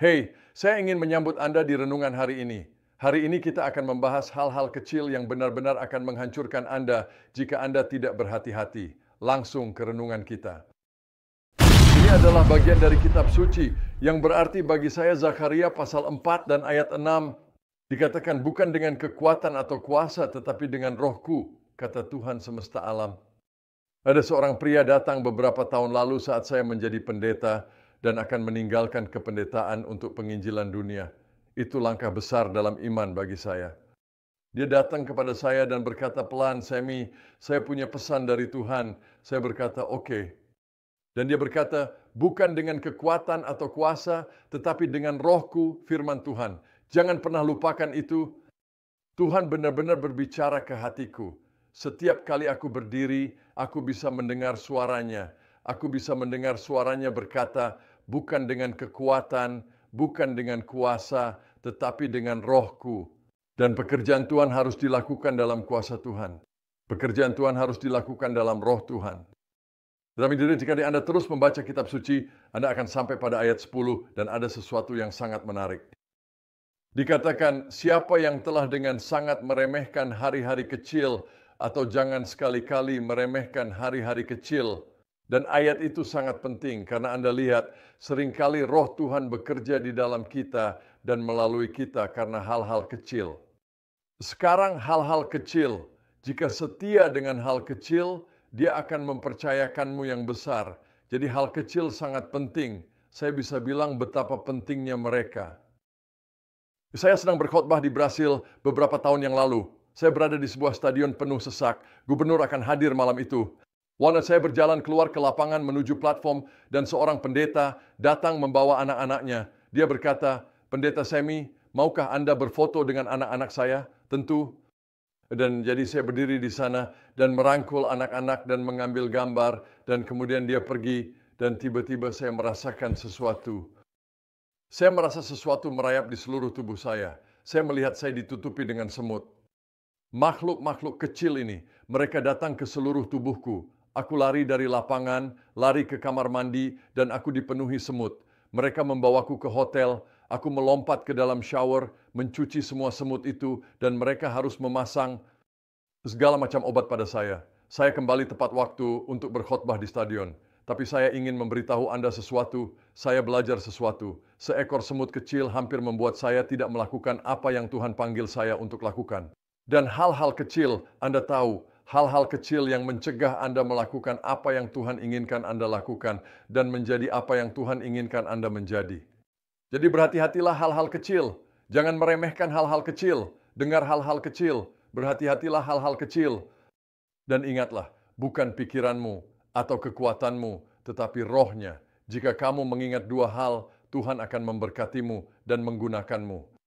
Hey, saya ingin menyambut Anda di renungan hari ini. Hari ini kita akan membahas hal-hal kecil yang benar-benar akan menghancurkan Anda jika Anda tidak berhati-hati. Langsung ke renungan kita. Ini adalah bagian dari kitab suci yang berarti bagi saya Zakaria pasal 4 dan ayat 6 dikatakan bukan dengan kekuatan atau kuasa tetapi dengan rohku, kata Tuhan semesta alam. Ada seorang pria datang beberapa tahun lalu saat saya menjadi pendeta dan akan meninggalkan kependetaan untuk penginjilan dunia. Itu langkah besar dalam iman bagi saya. Dia datang kepada saya dan berkata pelan, "Semi, saya punya pesan dari Tuhan." Saya berkata, "Oke." Dan dia berkata, "Bukan dengan kekuatan atau kuasa, tetapi dengan rohku," firman Tuhan. Jangan pernah lupakan itu. Tuhan benar-benar berbicara ke hatiku. Setiap kali aku berdiri, aku bisa mendengar suaranya. Aku bisa mendengar suaranya berkata, bukan dengan kekuatan, bukan dengan kuasa, tetapi dengan rohku. Dan pekerjaan Tuhan harus dilakukan dalam kuasa Tuhan. Pekerjaan Tuhan harus dilakukan dalam roh Tuhan. Dalam hidup jika Anda terus membaca kitab suci, Anda akan sampai pada ayat 10 dan ada sesuatu yang sangat menarik. Dikatakan, siapa yang telah dengan sangat meremehkan hari-hari kecil, atau jangan sekali-kali meremehkan hari-hari kecil. Dan ayat itu sangat penting, karena Anda lihat, seringkali roh Tuhan bekerja di dalam kita dan melalui kita karena hal-hal kecil. Sekarang hal-hal kecil, jika setia dengan hal kecil, dia akan mempercayakanmu yang besar. Jadi hal kecil sangat penting. Saya bisa bilang betapa pentingnya mereka. Saya sedang berkhotbah di Brasil beberapa tahun yang lalu. Saya berada di sebuah stadion penuh sesak. Gubernur akan hadir malam itu. Waktu saya berjalan keluar ke lapangan menuju platform dan seorang pendeta datang membawa anak-anaknya. Dia berkata, "Pendeta Semi, maukah Anda berfoto dengan anak-anak saya?" "Tentu." Dan jadi saya berdiri di sana dan merangkul anak-anak dan mengambil gambar. Dan kemudian dia pergi dan tiba-tiba saya merasakan sesuatu. Saya merasa sesuatu merayap di seluruh tubuh saya. Saya melihat saya ditutupi dengan semut. Makhluk-makhluk kecil ini, mereka datang ke seluruh tubuhku. Aku lari dari lapangan, lari ke kamar mandi, dan aku dipenuhi semut. Mereka membawaku ke hotel, aku melompat ke dalam shower, mencuci semua semut itu, dan mereka harus memasang segala macam obat pada saya. Saya kembali tepat waktu untuk berkhotbah di stadion. Tapi saya ingin memberitahu Anda sesuatu, saya belajar sesuatu. Seekor semut kecil hampir membuat saya tidak melakukan apa yang Tuhan panggil saya untuk lakukan. Dan hal-hal kecil, Anda tahu, hal-hal kecil yang mencegah Anda melakukan apa yang Tuhan inginkan Anda lakukan, dan menjadi apa yang Tuhan inginkan Anda menjadi. Jadi berhati-hatilah hal-hal kecil, jangan meremehkan hal-hal kecil, dengar hal-hal kecil, berhati-hatilah hal-hal kecil. Dan ingatlah, bukan pikiranmu atau kekuatanmu, tetapi rohnya. Jika kamu mengingat dua hal, Tuhan akan memberkatimu dan menggunakanmu.